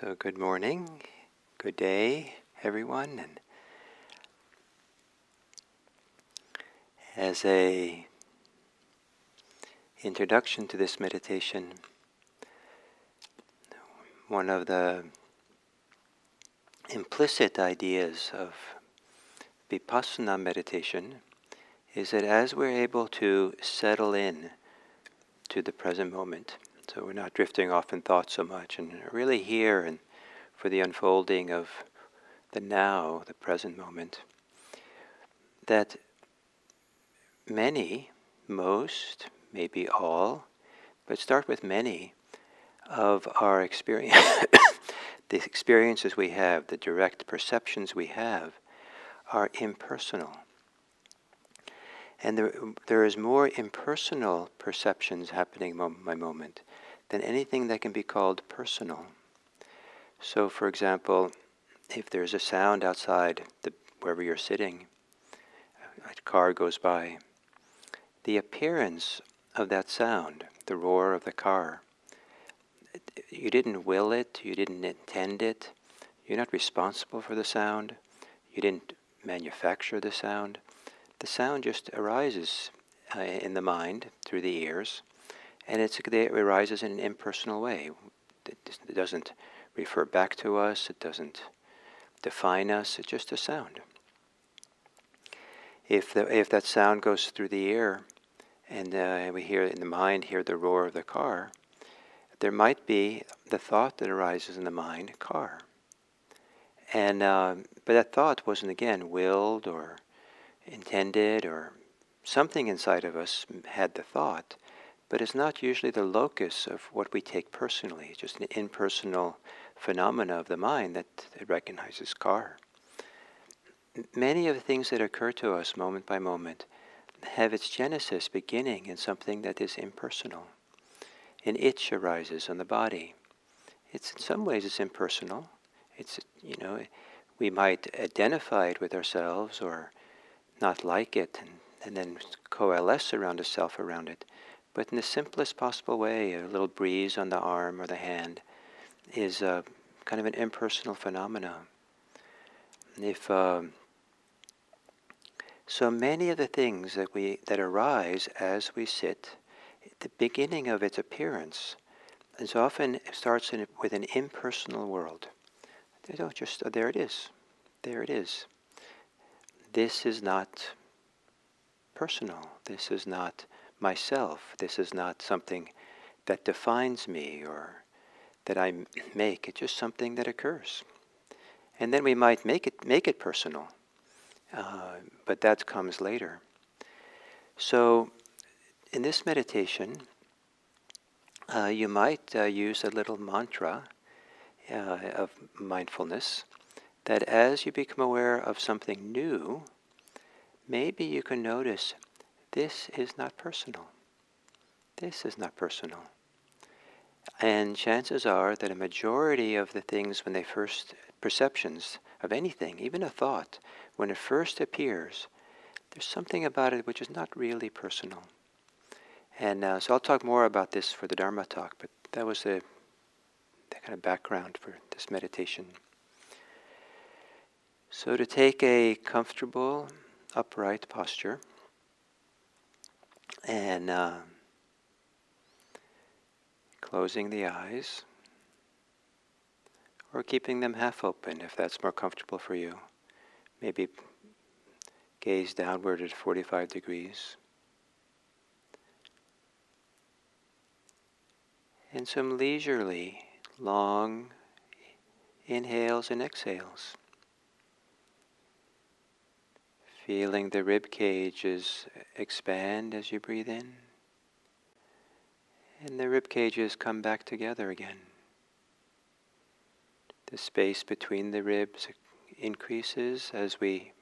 So good morning, good day, everyone. And as a introduction to this meditation, one of the implicit ideas of vipassana meditation is that as we're able to settle in to the present moment, so we're not drifting off in thought so much, and are really here and for the unfolding of the now, the present moment, that most, maybe all, but start with many of our experience, the experiences we have, the direct perceptions we have, are impersonal. And there is more impersonal perceptions happening moment by moment than anything that can be called personal. So, for example, if there's a sound outside wherever you're sitting, a car goes by, the appearance of that sound, the roar of the car, you didn't will it, you didn't intend it, you're not responsible for the sound, you didn't manufacture the sound. The sound just arises in the mind through the ears, and it arises in an impersonal way. It doesn't refer back to us, it doesn't define us, it's just a sound. If that sound goes through the ear, and we hear in the mind, hear the roar of the car, there might be the thought that arises in the mind, car. And but that thought wasn't, again, willed or intended, or something inside of us had the thought, but it's not usually the locus of what we take personally. It's just an impersonal phenomena of the mind that it recognizes car. Many of the things that occur to us moment by moment have its genesis beginning in something that is impersonal. An itch arises on the body. It's in some ways it's impersonal. It's, we might identify it with ourselves or not like it and then coalesce around a self around it. But in the simplest possible way, a little breeze on the arm or the hand is kind of an impersonal phenomena. So many of the things that arise as we sit, the beginning of its appearance, and so often it starts with an impersonal world. They don't just, there it is. There it is. This is not personal. This is not myself. This is not something that defines me or that I make. It's just something that occurs. And then we might make it personal. But that comes later. So in this meditation, you might use a little mantra of mindfulness that as you become aware of something new, maybe you can notice this is not personal. This is not personal. And chances are that a majority of the things when they first, perceptions of anything, even a thought, when it first appears, there's something about it which is not really personal. And so I'll talk more about this for the Dharma talk, but that was the kind of background for this meditation. So to take a comfortable, upright posture, and closing the eyes, or keeping them half open if that's more comfortable for you. Maybe gaze downward at 45 degrees. And some leisurely, long inhales and exhales. Feeling the rib cages expand as you breathe in. And the rib cages come back together again. The space between the ribs increases as we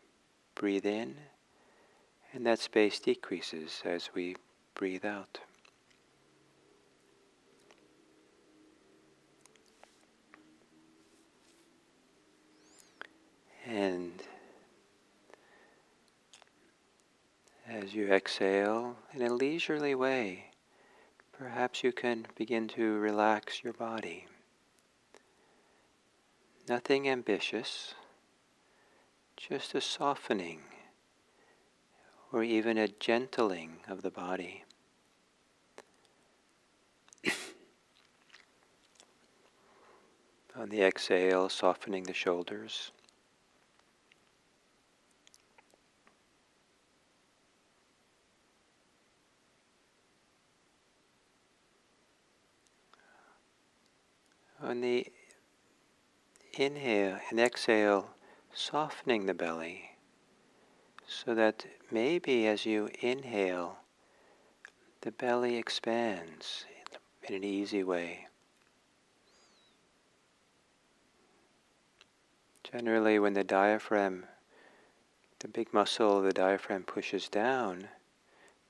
breathe in, and that space decreases as we breathe out. And as you exhale in a leisurely way, perhaps you can begin to relax your body. Nothing ambitious, just a softening or even a gentling of the body. On the exhale, softening the shoulders. On the inhale and exhale, softening the belly so that maybe as you inhale, the belly expands in an easy way. Generally, when the diaphragm, the big muscle of the diaphragm pushes down,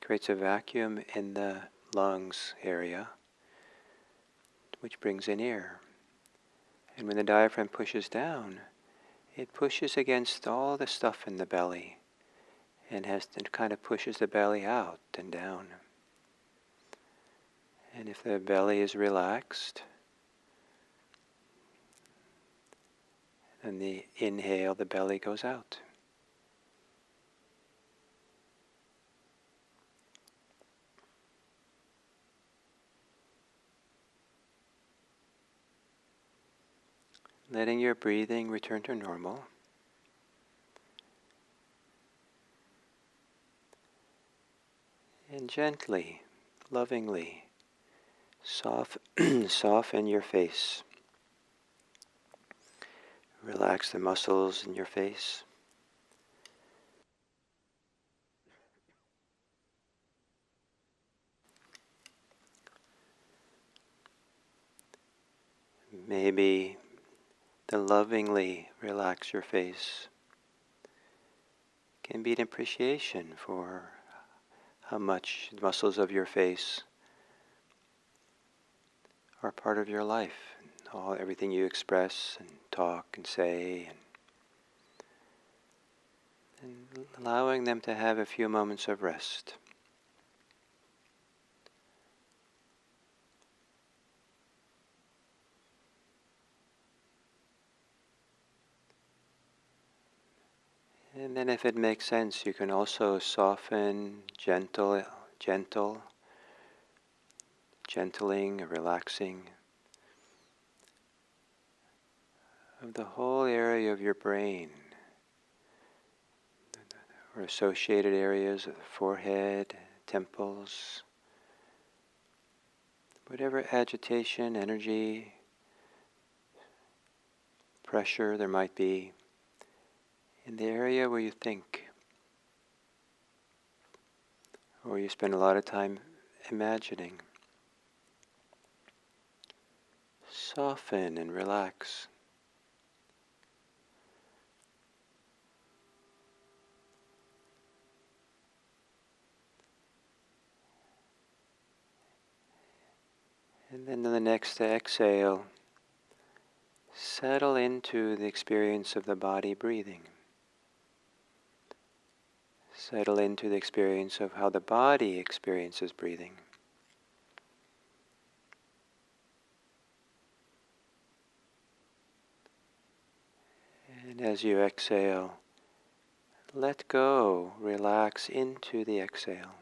creates a vacuum in the lungs area, which brings in air. And when the diaphragm pushes down, it pushes against all the stuff in the belly and kind of pushes the belly out and down. And if the belly is relaxed, then the inhale, the belly goes out. Letting your breathing return to normal. And gently, lovingly, soften your face. Relax the muscles in your face. Maybe the lovingly relax your face can be an appreciation for how much the muscles of your face are part of your life. Everything you express and talk and say, and allowing them to have a few moments of rest. And then if it makes sense, you can also soften, gentling, relaxing of the whole area of your brain, or associated areas of the forehead, temples, whatever agitation, energy, pressure there might be in the area where you think, or you spend a lot of time imagining. Soften and relax. And then on the next exhale, settle into the experience of the body breathing. Settle into the experience of how the body experiences breathing. And as you exhale, let go, relax into the exhale.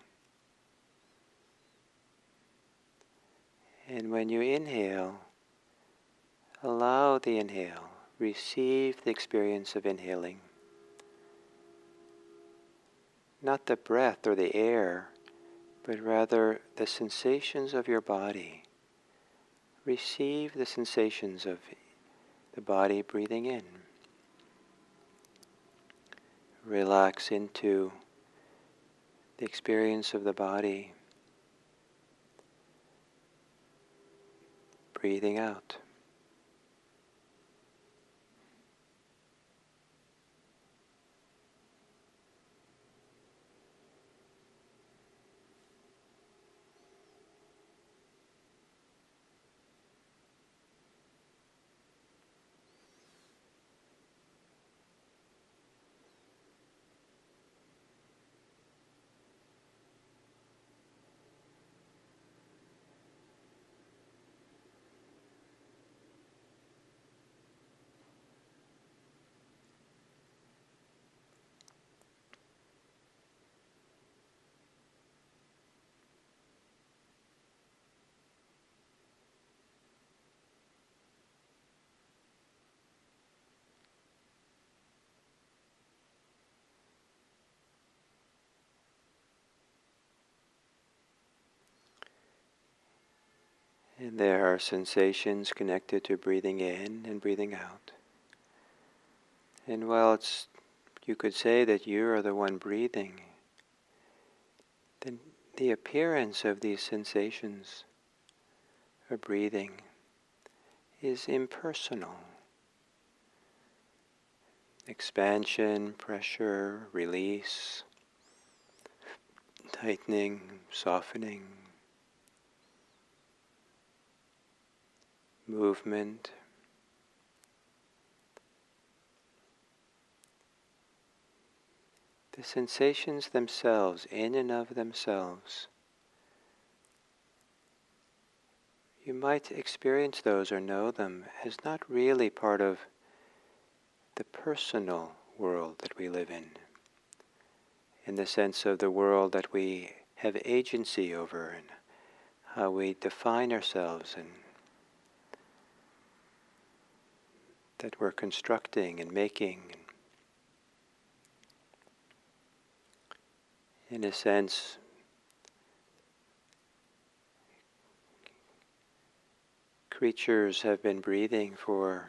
And when you inhale, allow the inhale, receive the experience of inhaling. Not the breath or the air, but rather the sensations of your body. Receive the sensations of the body breathing in. Relax into the experience of the body breathing out. And there are sensations connected to breathing in and breathing out. And while you could say that you are the one breathing, then the appearance of these sensations of breathing is impersonal. Expansion, pressure, release, tightening, softening, movement. The sensations themselves, in and of themselves, you might experience those or know them as not really part of the personal world that we live in the sense of the world that we have agency over and how we define ourselves and that we're constructing and making. In a sense, creatures have been breathing for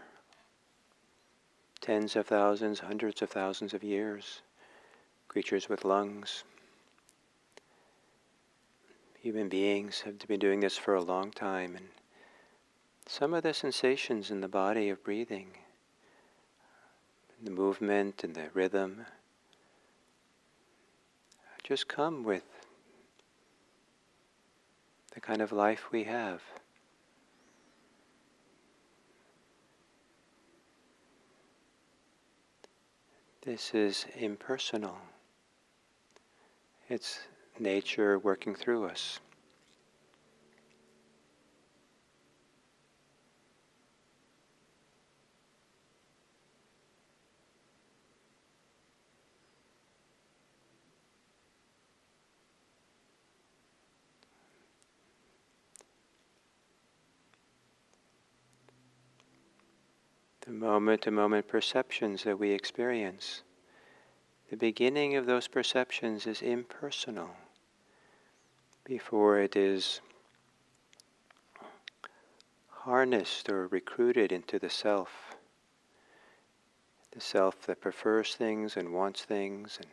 tens of thousands, hundreds of thousands of years. Creatures with lungs. Human beings have been doing this for a long time, and some of the sensations in the body of breathing, the movement and the rhythm, just come with the kind of life we have. This is impersonal. It's nature working through us. The moment-to-moment perceptions that we experience, the beginning of those perceptions is impersonal before it is harnessed or recruited into the self that prefers things and wants things and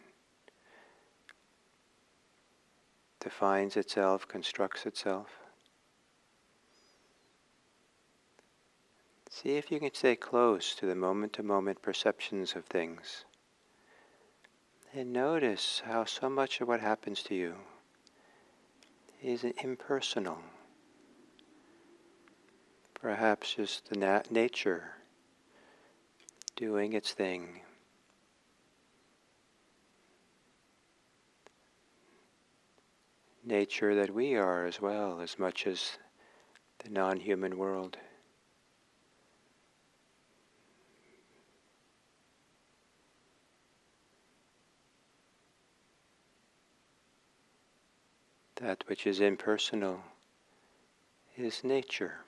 defines itself, constructs itself. See if you can stay close to the moment-to-moment perceptions of things. And notice how so much of what happens to you is impersonal. Perhaps just the nature doing its thing. Nature that we are as well, as much as the non-human world. That which is impersonal is nature.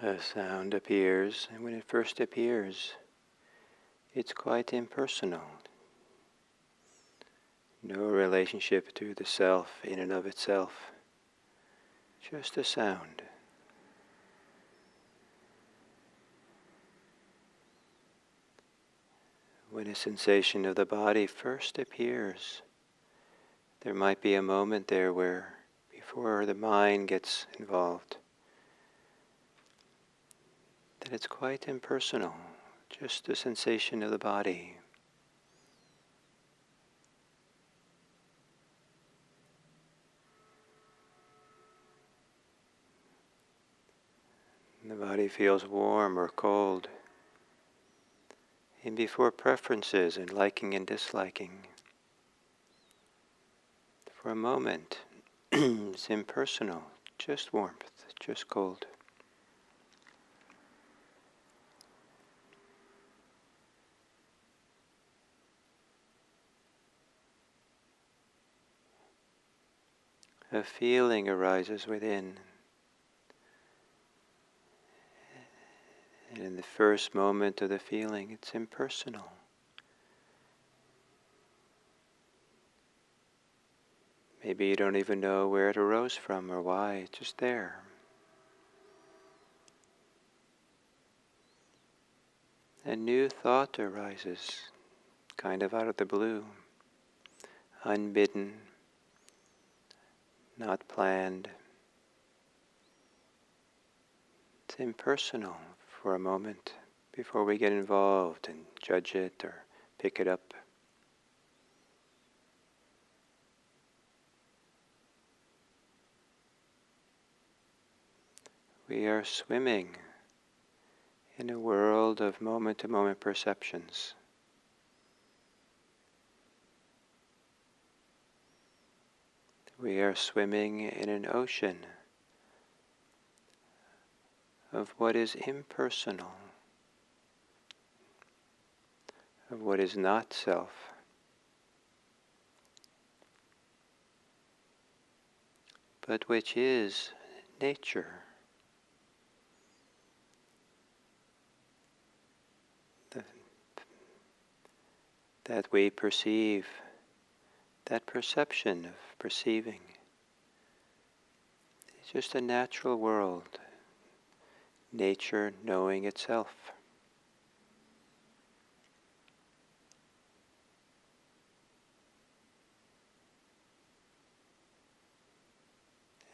A sound appears, and when it first appears, it's quite impersonal. No relationship to the self in and of itself, just a sound. When a sensation of the body first appears, there might be a moment there where, before the mind gets involved, that it's quite impersonal, just the sensation of the body. And the body feels warm or cold. And before preferences and liking and disliking, for a moment, it's impersonal, just warmth, just cold. A feeling arises within. And in the first moment of the feeling, it's impersonal. Maybe you don't even know where it arose from or why, it's just there. A new thought arises, kind of out of the blue, unbidden, not planned. It's impersonal for a moment before we get involved and judge it or pick it up. We are swimming in a world of moment-to-moment perceptions. We are swimming in an ocean of what is impersonal, of what is not self, but which is nature. That we perceive, that perception of perceiving, is just a natural world, nature knowing itself.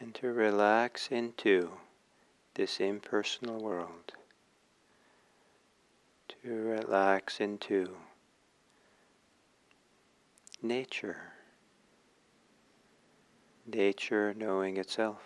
And to relax into this impersonal world, to relax into nature, nature knowing itself.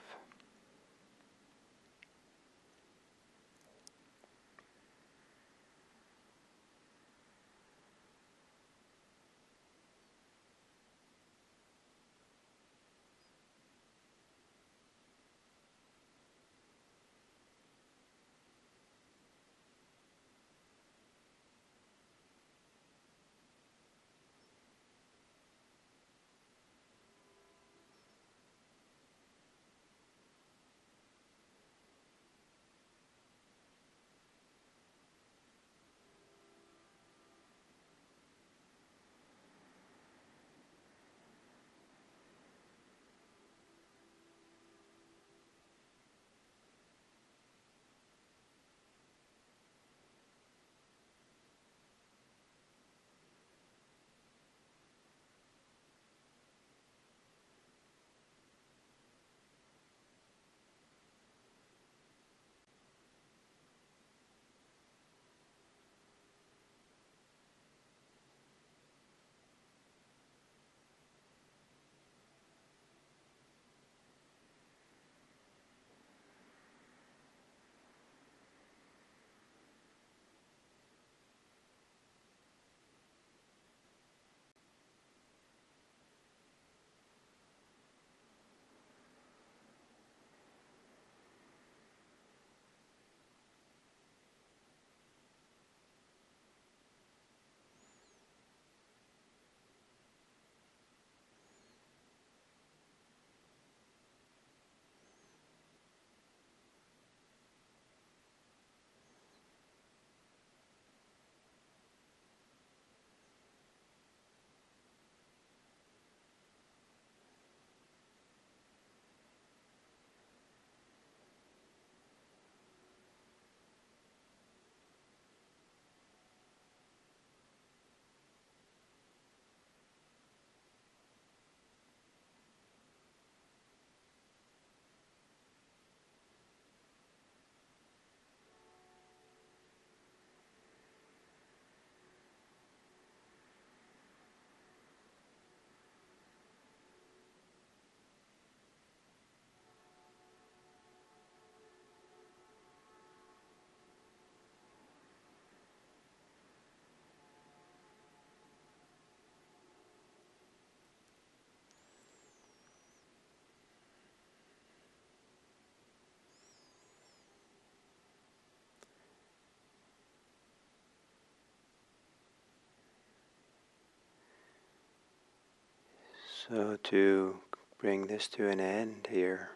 So to bring this to an end here,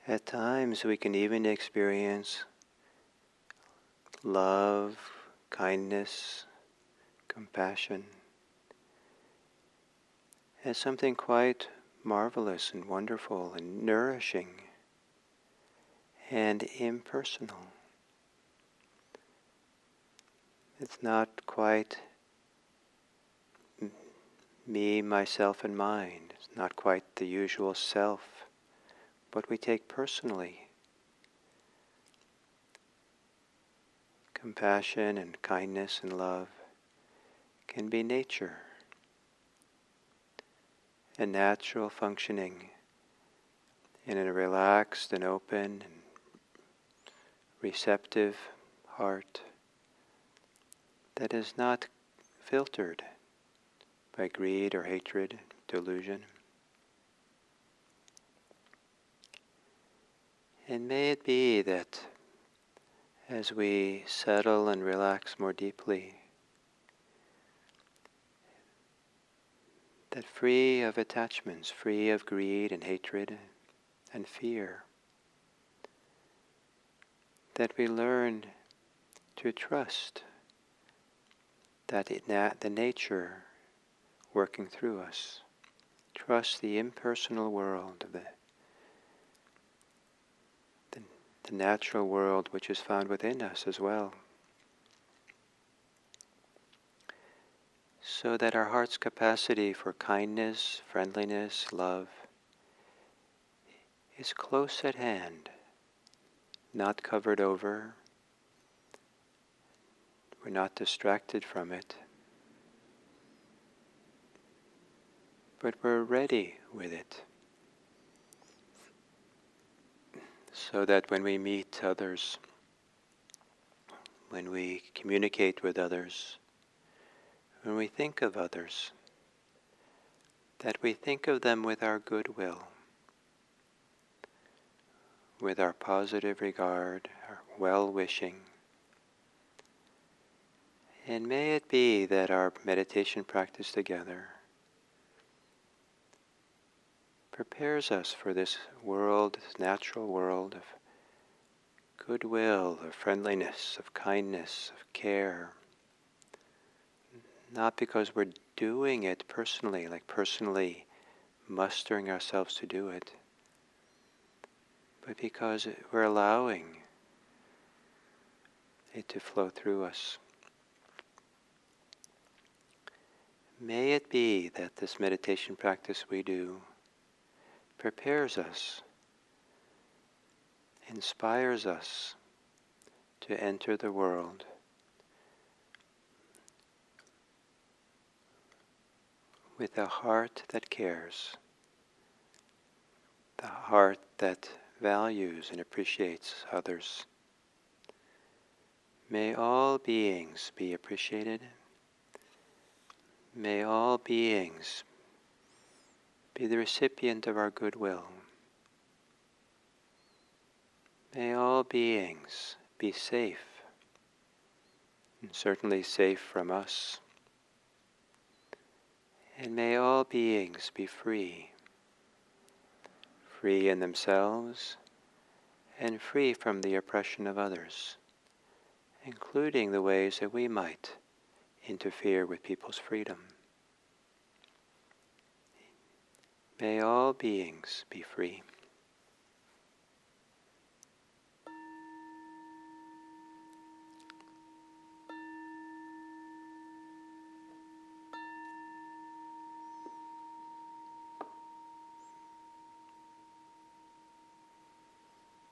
at times we can even experience love, kindness, compassion as something quite marvelous and wonderful and nourishing and impersonal. It's not quite me, myself, and mine. It's not quite the usual self, what we take personally. Compassion and kindness and love can be nature, a natural functioning in a relaxed and open and receptive heart that is not filtered by greed or hatred, delusion. And may it be that as we settle and relax more deeply, that free of attachments, free of greed and hatred and fear, that we learn to trust that the nature working through us, trust the impersonal world of the natural world which is found within us as well, so that our heart's capacity for kindness, friendliness, love is close at hand, not covered over. We're not distracted from it, but we're ready with it, so that when we meet others, when we communicate with others, when we think of others, that we think of them with our goodwill, with our positive regard, our well-wishing. And may it be that our meditation practice together prepares us for this world, this natural world of goodwill, of friendliness, of kindness, of care. Not because we're doing it personally, like personally mustering ourselves to do it, but because we're allowing it to flow through us. May it be that this meditation practice we do prepares us, inspires us to enter the world with a heart that cares, the heart that values and appreciates others. May all beings be appreciated. May all beings be the recipient of our goodwill. May all beings be safe, and certainly safe from us. And may all beings be free, free in themselves and free from the oppression of others, including the ways that we might interfere with people's freedom. May all beings be free.